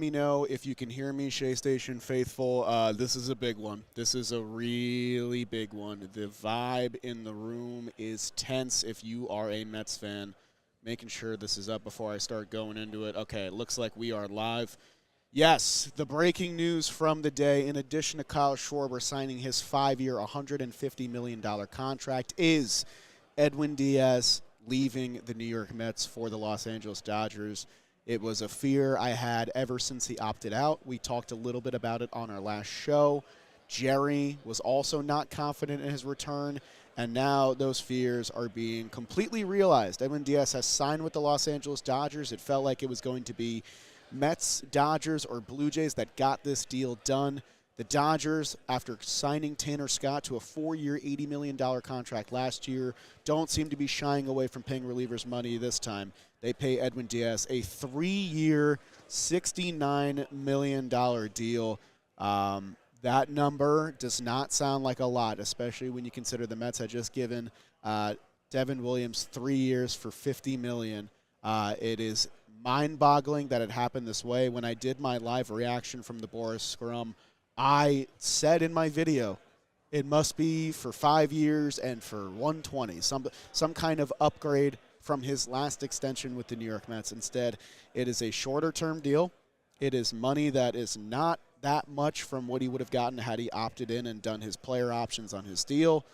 me know if you can hear me, Shea Station faithful. This is a big one. This is a really big one. The vibe in the room is tense if you are a Mets fan. Making sure this is up before I start going into it. Okay, it looks like we are live. Yes, the breaking news from the day, in addition to Kyle Schwarber signing his 5-year, $150 million contract, is Edwin Diaz leaving the New York Mets for the Los Angeles Dodgers. It was a fear I had ever since he opted out. We talked a little bit about it on our last show. Jerry was also not confident in his return, and now those fears are being completely realized. Edwin Diaz has signed with the Los Angeles Dodgers. It felt like it was going to be Mets, Dodgers, or Blue Jays that got this deal done. The Dodgers, after signing Tanner Scott to a 4-year, $80 million contract last year, don't seem to be shying away from paying relievers money this time. They pay Edwin Diaz a 3-year, $69 million deal. That number does not sound like a lot, especially when you consider the Mets had just given Devin Williams 3 years for $50 million. It is mind-boggling that it happened this way. When I did my live reaction from the Boris scrum, I said in my video, it must be for 5 years and for 120, some kind of upgrade from his last extension with the New York Mets. Instead, it is a shorter-term deal. It is money that is not that much from what he would have gotten had he opted in and done his player options on his deal.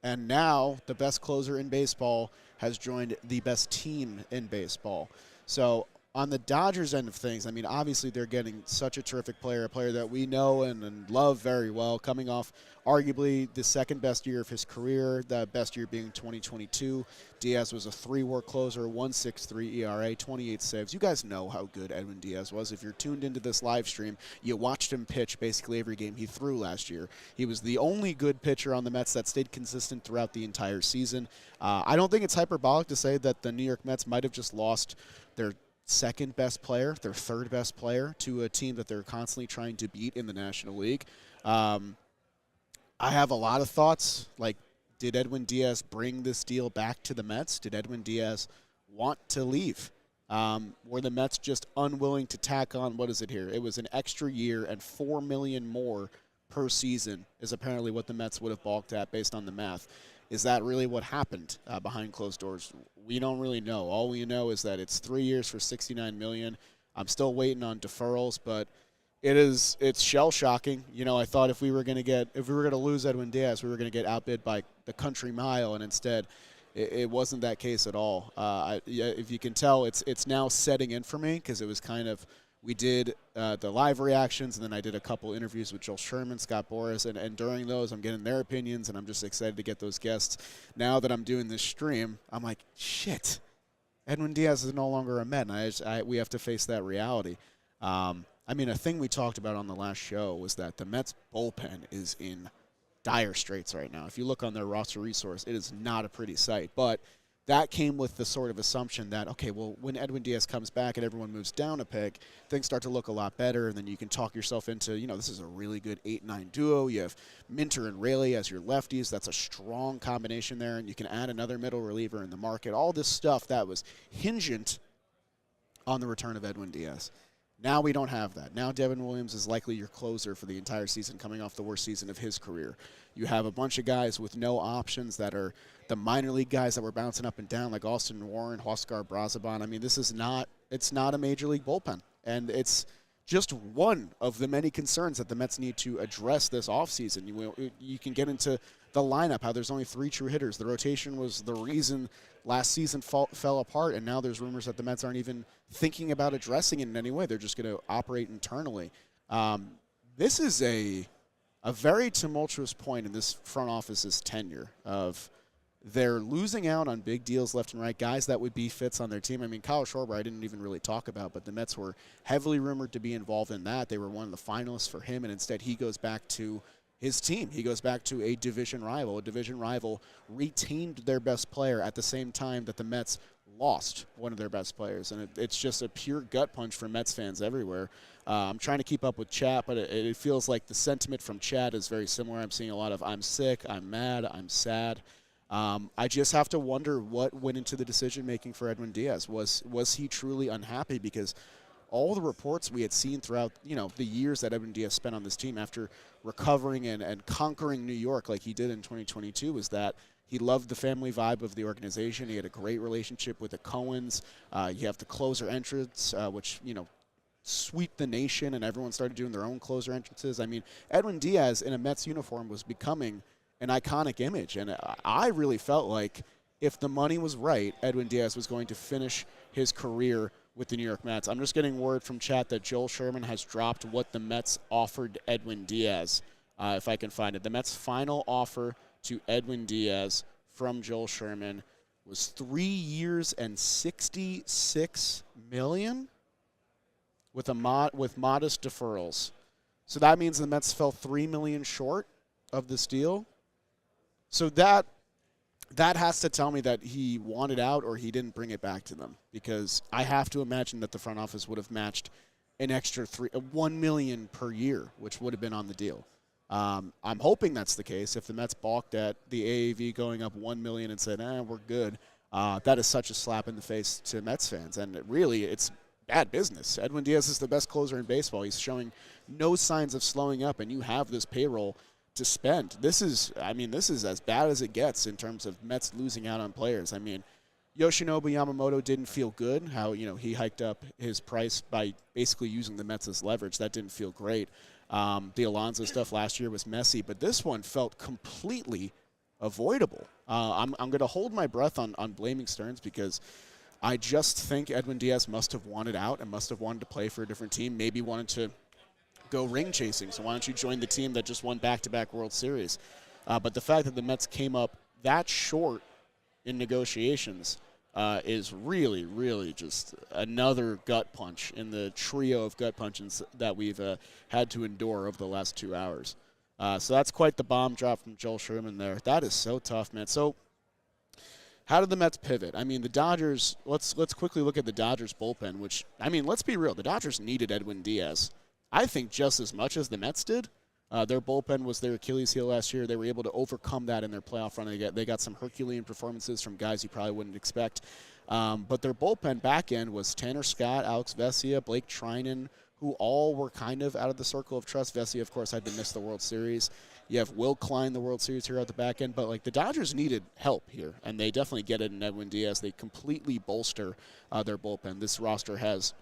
And now the best closer in baseball has joined the best team in baseball. So on the Dodgers end of things, I mean, obviously they're getting such a terrific player, a player that we know and love very well, coming off arguably the second best year of his career, the best year being 2022. Diaz was a 3-WAR closer, 1.63 ERA, 28 saves. You guys know how good Edwin Diaz was. If you're tuned into this live stream, you watched him pitch basically every game he threw last year. He was the only good pitcher on the Mets that stayed consistent throughout the entire season. I don't think it's hyperbolic to say that the New York Mets might have just lost their second best player, their third best player, to a team that they're constantly trying to beat in the National League. I have a lot of thoughts, like, did Edwin Diaz bring this deal back to the Mets? Did Edwin Diaz want to leave? Were the Mets just unwilling to tack on, what is it here? It was an extra year and $4 million more per season is apparently what the Mets would have balked at based on the math. Is that really what happened behind closed doors? We don't really know. All we know is that it's 3 years for $69 million. I'm still waiting on deferrals, but it's shell shocking. You know, I thought if we were going to lose Edwin Diaz, we were going to get outbid by the country mile, and instead, it wasn't that case at all. If you can tell, it's now setting in for me because it was kind of. We did the live reactions, and then I did a couple interviews with Joel Sherman, Scott Boras, and during those, I'm getting their opinions, and I'm just excited to get those guests. Now that I'm doing this stream, I'm like, shit, Edwin Diaz is no longer a Met, and we have to face that reality. I mean, a thing we talked about on the last show was that the Mets bullpen is in dire straits right now. If you look on their roster resource, it is not a pretty sight, but that came with the sort of assumption that, okay, well, when Edwin Diaz comes back and everyone moves down a pick, things start to look a lot better, and then you can talk yourself into, this is a really good 8-9 duo. You have Minter and Raley as your lefties. That's a strong combination there, and you can add another middle reliever in the market. All this stuff that was hingent on the return of Edwin Diaz. Now we don't have that. Now Devin Williams is likely your closer for the entire season, coming off the worst season of his career. You have a bunch of guys with no options that are the minor league guys that were bouncing up and down, like Austin Warren, Huascar Brazaban. I mean, it's not a major league bullpen. And it's just one of the many concerns that the Mets need to address this offseason. You can get into the lineup, how there's only 3 true hitters. The rotation was the reason last season fell apart, and now there's rumors that the Mets aren't even thinking about addressing it in any way. They're just going to operate internally. This is a very tumultuous point in this front office's tenure of they're losing out on big deals left and right, guys that would be fits on their team. I mean, Kyle Schwarber I didn't even really talk about, but the Mets were heavily rumored to be involved in that. They were one of the finalists for him, and instead he goes back to his team. He goes back to a division rival. A division rival retained their best player at the same time that the Mets lost one of their best players, and it's just a pure gut punch for Mets fans everywhere. I'm trying to keep up with chat, but it feels like the sentiment from chat is very similar. I'm seeing a lot of I'm sick, I'm mad, I'm sad. I just have to wonder what went into the decision-making for Edwin Diaz. Was he truly unhappy? Because all the reports we had seen throughout, the years that Edwin Diaz spent on this team after recovering and conquering New York like he did in 2022 was that he loved the family vibe of the organization. He had a great relationship with the Cohens. You have the closer entrance, which, sweep the nation, and everyone started doing their own closer entrances. I mean, Edwin Diaz in a Mets uniform was becoming an iconic image, and I really felt like if the money was right, Edwin Diaz was going to finish his career with the New York Mets. I'm just getting word from chat that Joel Sherman has dropped what the Mets offered Edwin Diaz, if I can find it. The Mets' final offer to Edwin Diaz from Joel Sherman was 3 years and $66 million with modest deferrals. So that means the Mets fell $3 million short of this deal. So that has to tell me that he wanted out or he didn't bring it back to them, because I have to imagine that the front office would have matched an extra $1 million per year, which would have been on the deal. I'm hoping that's the case. If the Mets balked at the AAV going up $1 million and said, we're good, that is such a slap in the face to Mets fans. And it's bad business. Edwin Diaz is the best closer in baseball. He's showing no signs of slowing up, and you have this payroll to spend. This is as bad as it gets in terms of Mets losing out on players. I mean, Yoshinobu Yamamoto didn't feel good, how, he hiked up his price by basically using the Mets as leverage. That didn't feel great. The Alonso stuff last year was messy, but this one felt completely avoidable. I'm going to hold my breath on blaming Stearns, because I just think Edwin Diaz must have wanted out and must have wanted to play for a different team, maybe wanted to go ring chasing. So why don't you join the team that just won back-to-back World Series? But the fact that the Mets came up that short in negotiations is really, really just another gut punch in the trio of gut punches that we've had to endure over the last 2 hours. So that's quite the bomb drop from Joel Sherman there. That is so tough, man. So how did the Mets pivot? I mean, the Dodgers, let's quickly look at the Dodgers bullpen, which, I mean, let's be real. The Dodgers needed Edwin Diaz, I think, just as much as the Mets did. Their bullpen was their Achilles heel last year. They were able to overcome that in their playoff run. They got some Herculean performances from guys you probably wouldn't expect. But their bullpen back end was Tanner Scott, Alex Vesia, Blake Trinan, who all were kind of out of the circle of trust. Vesia, of course, had to miss the World Series. You have Will Klein, the World Series hero at the back end. But, like, the Dodgers needed help here, and they definitely get it in Edwin Diaz. They completely bolster their bullpen. This roster has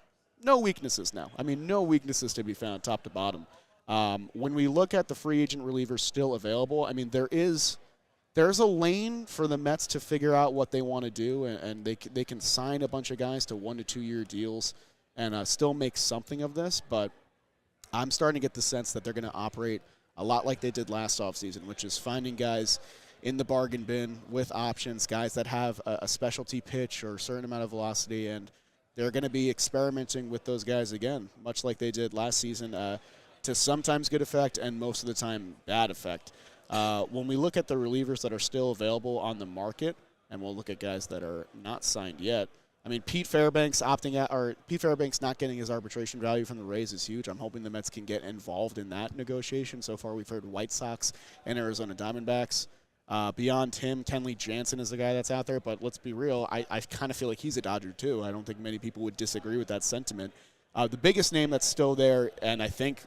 no weaknesses now. I mean, no weaknesses to be found top to bottom. When we look at the free agent relievers still available, I mean, there's a lane for the Mets to figure out what they want to do, and they can sign a bunch of guys to 1 to 2 year deals and still make something of this. But I'm starting to get the sense that they're going to operate a lot like they did last offseason, which is finding guys in the bargain bin with options, guys that have a specialty pitch or a certain amount of velocity, and they're going to be experimenting with those guys again, much like they did last season, to sometimes good effect and most of the time bad effect. When we look at the relievers that are still available on the market, and we'll look at guys that are not signed yet, I mean, Pete Fairbanks not getting his arbitration value from the Rays is huge. I'm hoping the Mets can get involved in that negotiation. So far, we've heard White Sox and Arizona Diamondbacks. Beyond him, Kenley Jansen is the guy that's out there, but let's be real, I kind of feel like he's a Dodger too. I don't think many people would disagree with that sentiment. The biggest name that's still there, and I think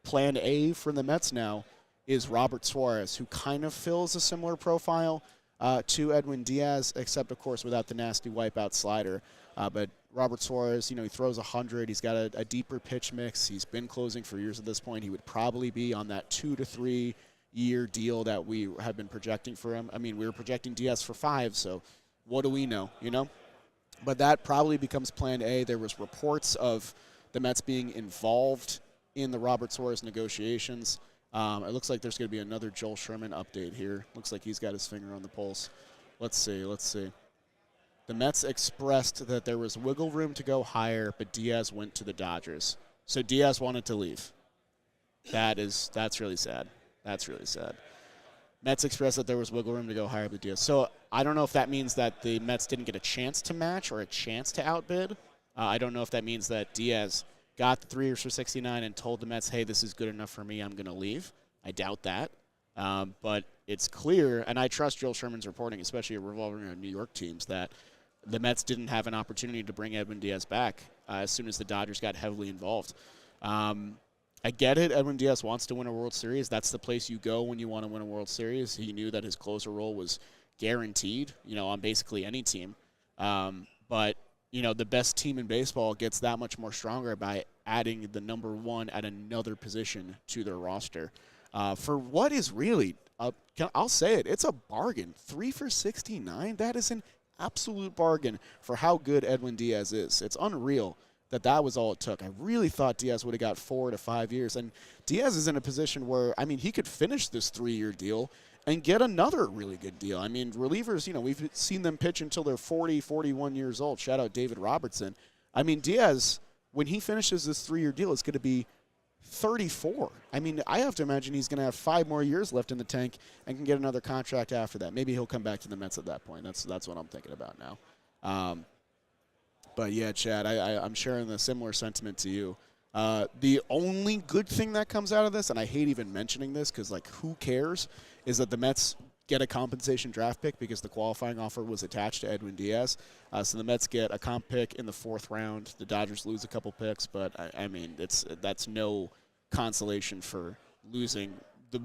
plan A for the Mets now, is Robert Suarez, who kind of fills a similar profile to Edwin Diaz, except, of course, without the nasty wipeout slider. But Robert Suarez, he throws 100. He's got a deeper pitch mix. He's been closing for years at this point. He would probably be on that 2 to 3 year deal that we have been projecting for him. I mean, we were projecting Diaz for 5, so what do we know, But that probably becomes plan A. There was reports of the Mets being involved in the Robert Suarez negotiations. It looks like there's going to be another Joel Sherman update here. Looks like he's got his finger on the pulse. Let's see. The Mets expressed that there was wiggle room to go higher, but Diaz went to the Dodgers. So Diaz wanted to leave. That's really sad. That's really sad. Mets expressed that there was wiggle room to go higher, but Diaz. So I don't know if that means that the Mets didn't get a chance to match or a chance to outbid. I don't know if that means that Diaz got the 3 years for 69 and told the Mets, hey, this is good enough for me, I'm going to leave. I doubt that. But it's clear, and I trust Joel Sherman's reporting, especially revolving around New York teams, that the Mets didn't have an opportunity to bring Edwin Diaz back. as soon as the Dodgers got heavily involved. I get it. Edwin Diaz wants to win a World Series. That's the place you go when you want to win a World Series. He knew that his closer role was guaranteed, on basically any team. But, the best team in baseball gets that much more stronger by adding the number one at another position to their roster. For what is really, I'll say it, it's a bargain. 3 for $69. That is an absolute bargain for how good Edwin Diaz is. It's unreal that was all it took. I really thought Diaz would have got 4 to 5 years. And Diaz is in a position where, he could finish this 3-year deal and get another really good deal. Relievers, we've seen them pitch until they're 40, 41 years old. Shout out David Robertson. Diaz, when he finishes this 3-year deal, is going to be 34. I have to imagine he's going to have 5 more years left in the tank and can get another contract after that. Maybe he'll come back to the Mets at that point. That's what I'm thinking about now. But yeah, Chad, I'm sharing a similar sentiment to you. The only good thing that comes out of this, and I hate even mentioning this because, who cares, is that the Mets get a compensation draft pick because the qualifying offer was attached to Edwin Diaz. So the Mets get a comp pick in the 4th round. The Dodgers lose a couple picks, but, that's no consolation for losing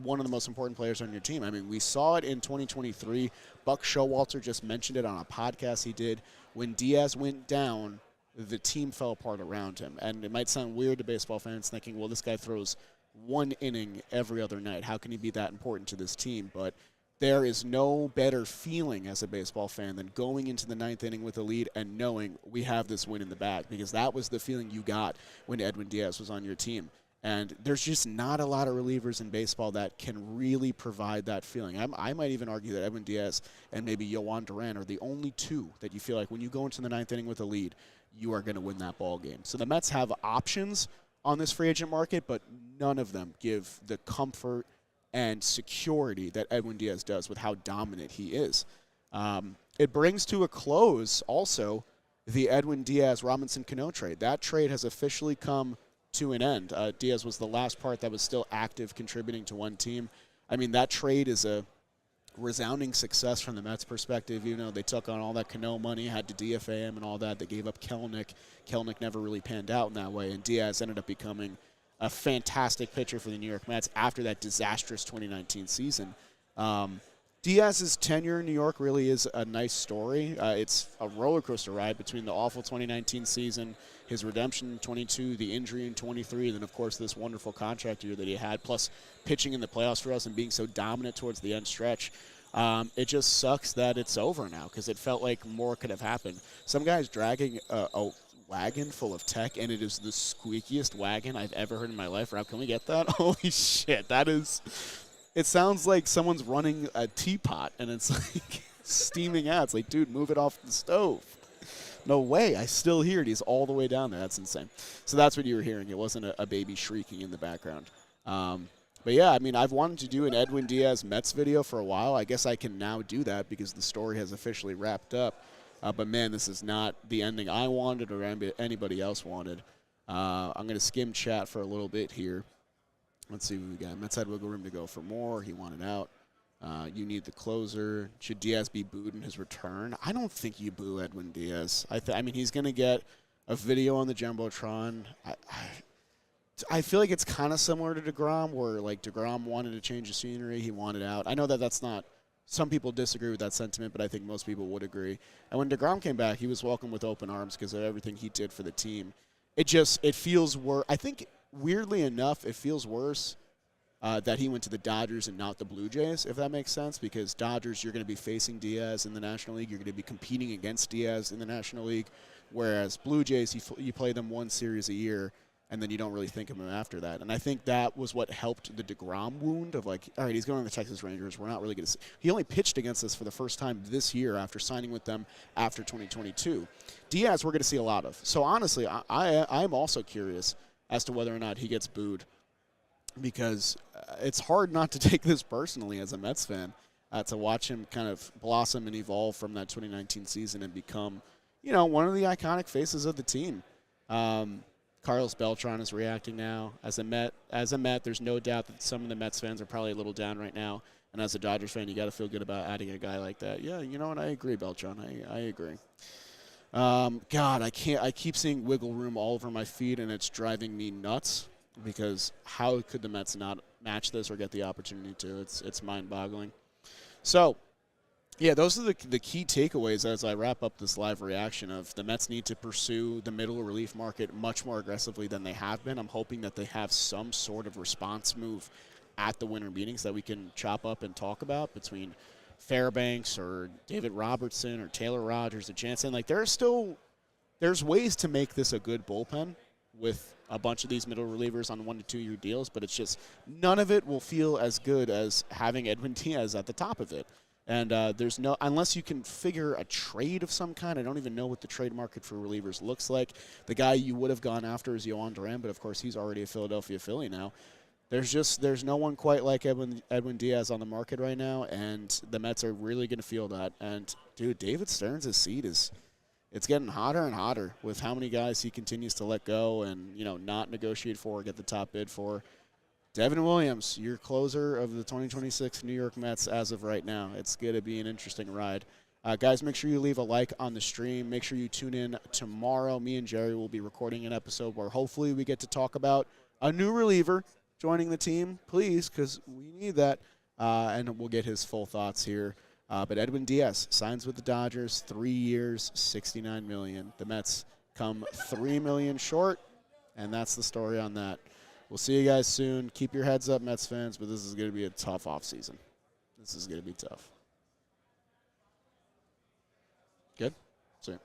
one of the most important players on your team. We saw it in 2023. Buck Showalter just mentioned it on a podcast he did. When Diaz went down, the team fell apart around him. And it might sound weird to baseball fans thinking, well, this guy throws 1 inning every other night. How can he be that important to this team? But there is no better feeling as a baseball fan than going into the 9th inning with a lead and knowing we have this win in the bag, because that was the feeling you got when Edwin Diaz was on your team. And there's just not a lot of relievers in baseball that can really provide that feeling. I might even argue that Edwin Diaz and maybe Yohan Duran are the only 2 that you feel like when you go into the 9th inning with a lead, you are going to win that ball game. So the Mets have options on this free agent market, but none of them give the comfort and security that Edwin Diaz does with how dominant he is. It brings to a close also the Edwin Diaz-Robinson Cano trade. That trade has officially come to an end. Diaz was the last part that was still active, contributing to one team. That trade is a resounding success from the Mets' perspective. Even though they took on all that Cano money, had to DFA him and all that, they gave up Kelenic. Kelenic never really panned out in that way, and Diaz ended up becoming a fantastic pitcher for the New York Mets after that disastrous 2019 season. Diaz's tenure in New York really is a nice story. It's a roller coaster ride between the awful 2019 season, his redemption in 22, the injury in 23, and then, of course, this wonderful contract year that he had, plus pitching in the playoffs for us and being so dominant towards the end stretch. It just sucks that it's over now because it felt like more could have happened. Some guy's dragging a wagon full of tech, and it is the squeakiest wagon I've ever heard in my life. Rob, can we get that? Holy shit, that is... It sounds like someone's running a teapot, and it's like steaming out. It's like, dude, move it off the stove. No way. I still hear it. He's all the way down there. That's insane. So that's what you were hearing. It wasn't a baby shrieking in the background. But, yeah, I've wanted to do an Edwin Diaz Mets video for a while. I guess I can now do that because the story has officially wrapped up. But, man, this is not the ending I wanted or anybody else wanted. I'm going to skim chat for a little bit here. Let's see what we got. Mets had wiggle room to go for more. He wanted out. You need the closer. Should Diaz be booed in his return? I don't think you boo Edwin Diaz. He's going to get a video on the Jumbotron. I feel like it's kind of similar to DeGrom, where, DeGrom wanted to change the scenery. He wanted out. I know that that's not – some people disagree with that sentiment, but I think most people would agree. And when DeGrom came back, he was welcomed with open arms because of everything he did for the team. It feels worse. I think – weirdly enough, it feels worse that he went to the Dodgers and not the Blue Jays, if that makes sense, because Dodgers, you're going to be facing Diaz in the National League. You're going to be competing against Diaz in the National League, whereas Blue Jays, you play them one series a year, and then you don't really think of him after that. And I think that was what helped the DeGrom wound of all right, he's going to the Texas Rangers. We're not really going to see. He only pitched against us for the first time this year after signing with them after 2022. Diaz, we're going to see a lot of. So, honestly, I'm also curious as to whether or not he gets booed, because it's hard not to take this personally as a Mets fan, to watch him kind of blossom and evolve from that 2019 season and become, one of the iconic faces of the team. Carlos Beltran is reacting now. As a Met, there's no doubt that some of the Mets fans are probably a little down right now. And as a Dodgers fan, you got to feel good about adding a guy like that. Yeah, you know what? I agree, Beltran. I agree. God, I can't. I keep seeing wiggle room all over my feed, and it's driving me nuts because how could the Mets not match this or get the opportunity to? It's mind-boggling. So, yeah, those are the key takeaways as I wrap up this live reaction of the Mets need to pursue the middle relief market much more aggressively than they have been. I'm hoping that they have some sort of response move at the winter meetings that we can chop up and talk about between Fairbanks or David Robertson or Taylor Rogers or Jansen. Like there's ways to make this a good bullpen with a bunch of these middle relievers on 1 to 2 year deals, but it's just none of it will feel as good as having Edwin Diaz at the top of it. And there's no, unless you can figure a trade of some kind. I don't even know what the trade market for relievers looks like. The guy you would have gone after is Yohan Duran, but of course he's already a Philadelphia Philly now. There's no one quite like Edwin Diaz on the market right now, and the Mets are really going to feel that. And dude, David Stearns' seat it's getting hotter and hotter with how many guys he continues to let go and not negotiate for or get the top bid for. Devin Williams, your closer of the 2026 New York Mets as of right now. It's going to be an interesting ride. Guys, make sure you leave a like on the stream. Make sure you tune in tomorrow. Me and Jerry will be recording an episode where hopefully we get to talk about a new reliever joining the team, please, because we need that. And we'll get his full thoughts here. But Edwin Diaz signs with the Dodgers, 3 years, $69 million. The Mets come $3 million short, and that's the story on that. We'll see you guys soon. Keep your heads up, Mets fans, but this is going to be a tough offseason. This is going to be tough. Good? See you.